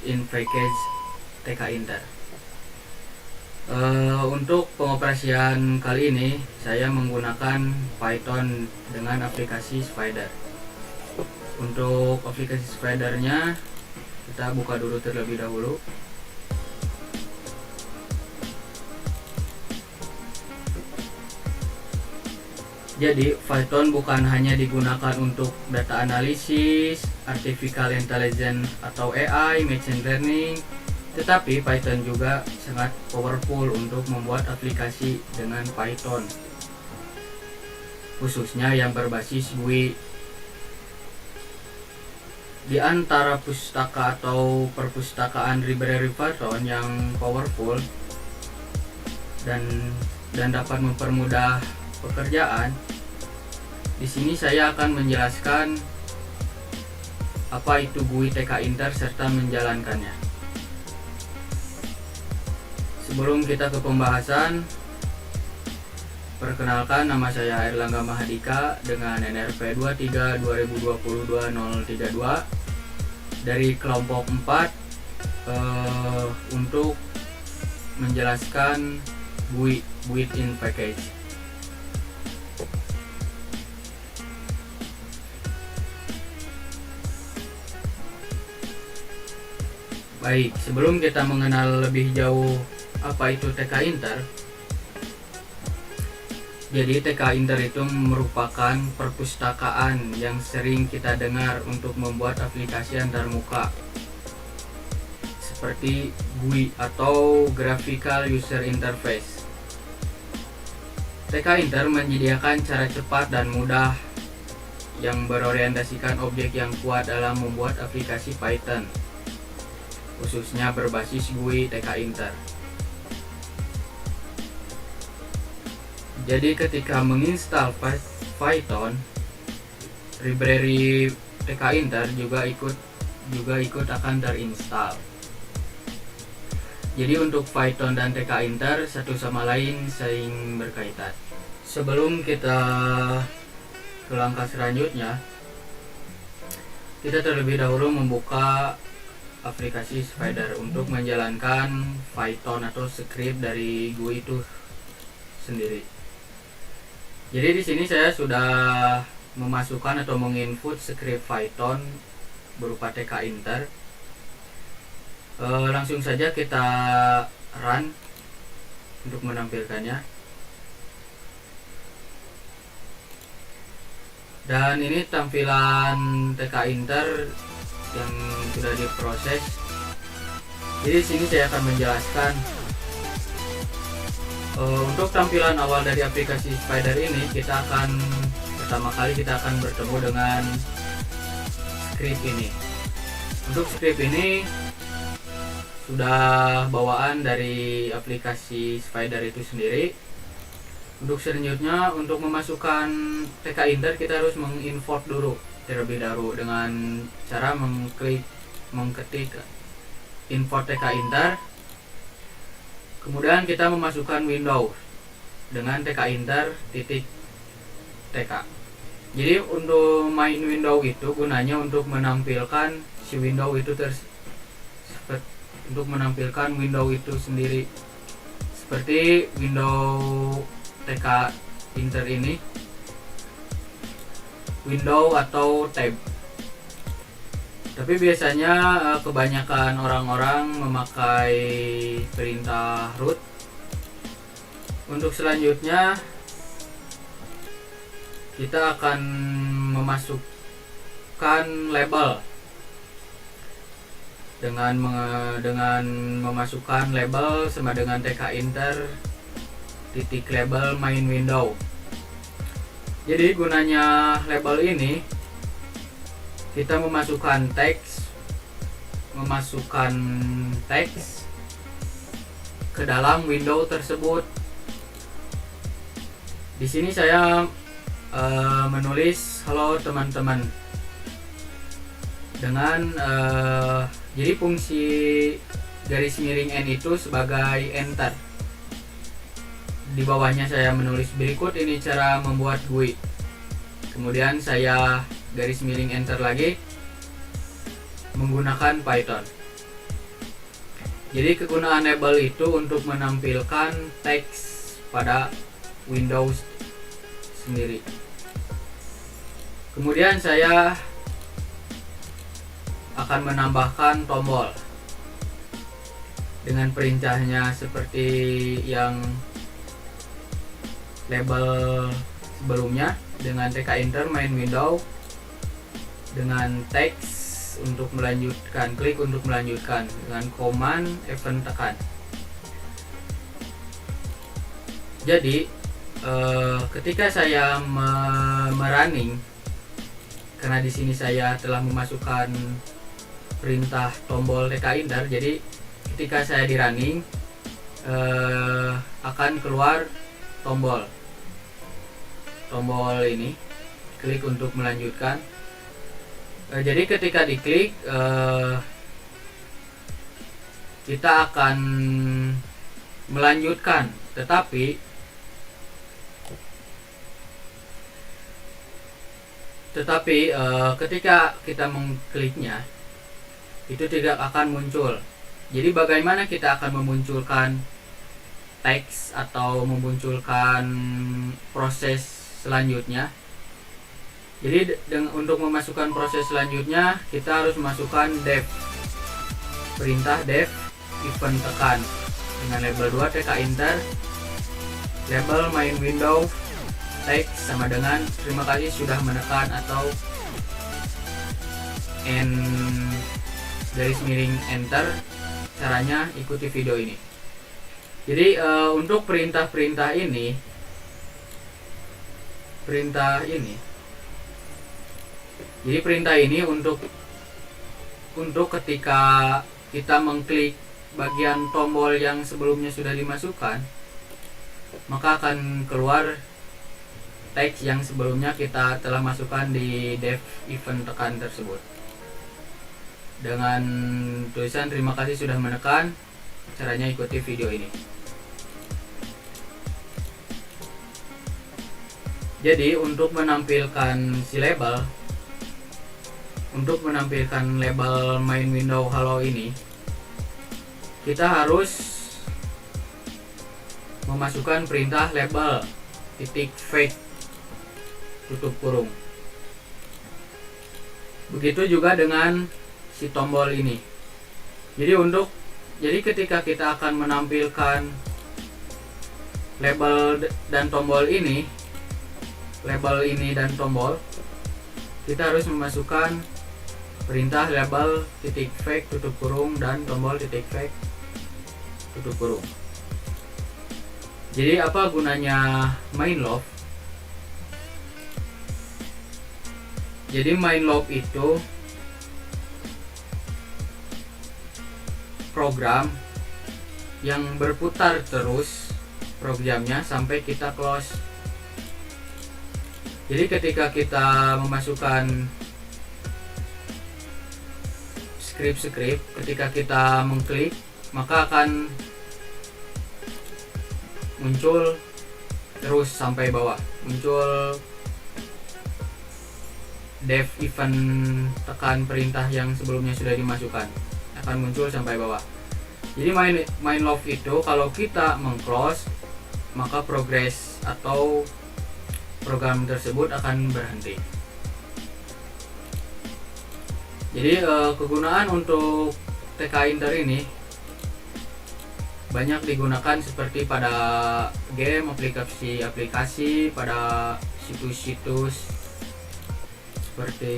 built-in package TK-Inter. Untuk pengoperasian kali ini saya menggunakan Python dengan aplikasi Spider. Untuk aplikasi Spidernya kita buka dulu terlebih dahulu. Jadi Python bukan hanya digunakan untuk data analisis, artificial intelligence atau AI, machine learning, tetapi Python juga sangat powerful untuk membuat aplikasi dengan Python, khususnya yang berbasis GUI. Di antara pustaka atau perpustakaan library Python yang powerful dan dapat mempermudah pekerjaan, di sini saya akan menjelaskan apa itu GUI TK-Inter serta menjalankannya. Sebelum kita ke pembahasan, perkenalkan, nama saya Erlangga Mahadika dengan NRP 232022 dari kelompok 4 untuk menjelaskan GUI built-in package. Baik, sebelum kita mengenal lebih jauh apa itu TK-Inter, jadi TK-Inter itu merupakan perpustakaan yang sering kita dengar untuk membuat aplikasi antarmuka seperti GUI atau Graphical User Interface. TK-Inter menyediakan cara cepat dan mudah yang berorientasikan objek yang kuat dalam membuat aplikasi Python, khususnya berbasis GUI TK-Inter. Jadi ketika menginstal Python, library TK-Inter juga ikut akan terinstall. Jadi untuk Python dan TK-Inter satu sama lain saling berkaitan. Sebelum kita ke langkah selanjutnya, kita terlebih dahulu membuka aplikasi Spider untuk menjalankan Python atau script dari GUI itu sendiri. Jadi di sini saya sudah memasukkan atau menginput script Python berupa TK-Inter. Langsung saja kita run untuk menampilkannya. Dan ini tampilan TK-Inter yang sudah diproses. Jadi di sini saya akan menjelaskan untuk tampilan awal dari aplikasi Spider ini. Pertama kali kita akan bertemu dengan script ini. Untuk script ini sudah bawaan dari aplikasi Spider itu sendiri. Untuk selanjutnya, untuk memasukkan TK-Inter kita harus mengimport dulu terlebih dahulu dengan cara mengketik import TK-Inter. Kemudian kita memasukkan Windows dengan TK-Inter .tk. Jadi untuk main Windows itu gunanya untuk menampilkan si Windows itu untuk menampilkan Windows itu sendiri, seperti Windows TK-Inter ini, Windows atau Tab. Tapi biasanya kebanyakan orang-orang memakai perintah root. Untuk selanjutnya kita akan memasukkan label dengan memasukkan label sama dengan TK-Inter .label main window. Jadi gunanya label ini, kita memasukkan teks ke dalam window tersebut. Di sini saya menulis halo teman-teman dengan jadi fungsi garis miring n itu sebagai enter. Di bawahnya saya menulis berikut ini cara membuat GUI. Kemudian saya garis miring enter lagi menggunakan Python. Jadi kegunaan label itu untuk menampilkan teks pada Windows sendiri. Kemudian saya akan menambahkan tombol dengan perintahnya seperti yang label sebelumnya, dengan TK Enter main window, dengan teks untuk melanjutkan, klik untuk melanjutkan, dengan command event tekan. Jadi ketika saya merunning, karena di sini saya telah memasukkan perintah tombol TK Enter, jadi ketika saya di running akan keluar tombol ini, klik untuk melanjutkan. Jadi ketika diklik kita akan melanjutkan, tetapi ketika kita mengkliknya itu tidak akan muncul. Jadi bagaimana kita akan memunculkan teks atau memunculkan proses selanjutnya? Jadi untuk memasukkan proses selanjutnya kita harus masukkan dev, perintah dev event tekan dengan label 2 TK Enter, label main window, teks sama dengan terima kasih sudah menekan atau garis miring enter. Caranya ikuti video ini. Jadi untuk perintah ini jadi perintah ini untuk ketika kita mengklik bagian tombol yang sebelumnya sudah dimasukkan, maka akan keluar teks yang sebelumnya kita telah masukkan di dev event tekan tersebut dengan tulisan terima kasih sudah menekan. Caranya ikuti video ini. Jadi untuk menampilkan si label, untuk menampilkan label main window halo ini, kita harus memasukkan perintah label titik fake tutup kurung. Begitu juga dengan si tombol ini. Jadi ketika kita akan menampilkan label dan tombol ini, label ini dan tombol, kita harus memasukkan perintah label titik fake tutup kurung dan tombol titik fake tutup kurung. Jadi apa gunanya mainlove? Jadi mainlove itu program yang berputar terus programnya sampai kita close. Jadi ketika kita memasukkan script, ketika kita mengklik, maka akan muncul terus sampai bawah, muncul dev event tekan perintah yang sebelumnya sudah dimasukkan, akan muncul sampai bawah. Jadi mainlove itu kalau kita mengclose, maka progress atau program tersebut akan berhenti. Jadi kegunaan untuk TK Enter ini banyak digunakan seperti pada game, aplikasi, pada situs-situs seperti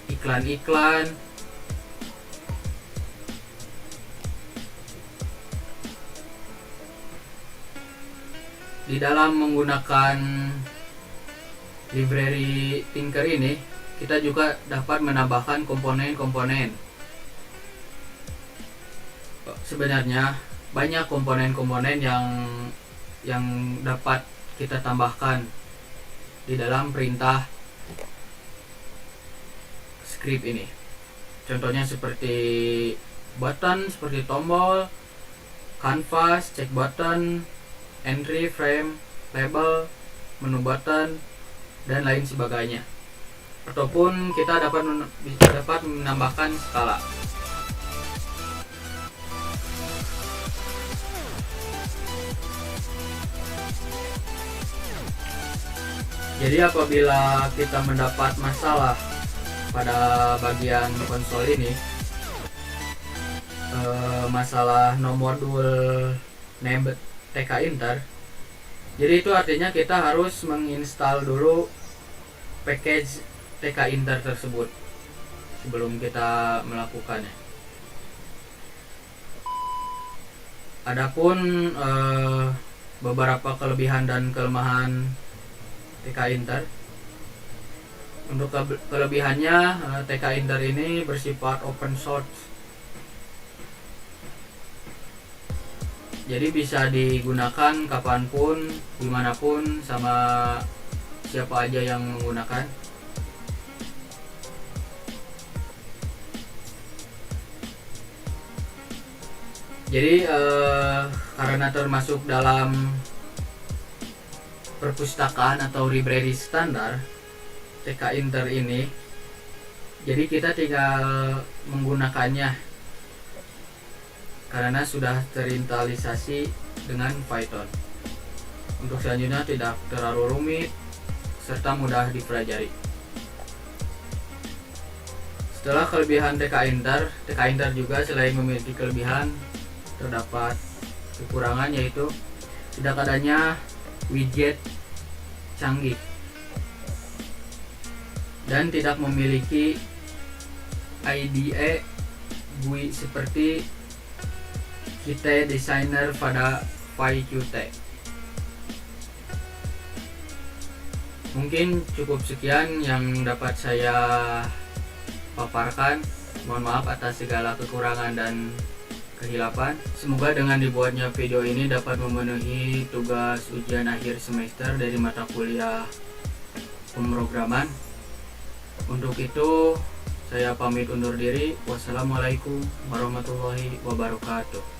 iklan-iklan, di dalam menggunakan library Tinker ini kita juga dapat menambahkan komponen-komponen. Sebenarnya banyak komponen-komponen yang dapat kita tambahkan di dalam perintah script ini. Contohnya seperti button, seperti tombol, canvas, check button, entry, frame, label, menu button, dan lain sebagainya. Ataupun kita dapat menambahkan skala. Jadi apabila kita mendapat masalah pada bagian konsol ini, masalah no modul name TK Inter, jadi itu artinya kita harus menginstal dulu package TK Inter tersebut sebelum kita melakukannya. Adapun beberapa kelebihan dan kelemahan TK Inter. Untuk kelebihannya, TK Inter ini bersifat open source. Jadi bisa digunakan kapanpun, dimanapun, sama siapa aja yang menggunakan. Jadi karena termasuk dalam perpustakaan atau library standar TK Inter ini, jadi kita tinggal menggunakannya karena sudah terinstalisasi dengan Python. Untuk selanjutnya tidak terlalu rumit serta mudah dipelajari. Setelah kelebihan TK Inter juga selain memiliki kelebihan, terdapat kekurangan, yaitu tidak adanya widget canggih dan tidak memiliki IDE GUI seperti Qt Designer pada PyQt. Mungkin cukup sekian yang dapat saya paparkan. Mohon maaf atas segala kekurangan dan kehilapan. Semoga dengan dibuatnya video ini dapat memenuhi tugas ujian akhir semester dari mata kuliah pemrograman. Untuk itu saya pamit undur diri. Wassalamualaikum warahmatullahi wabarakatuh.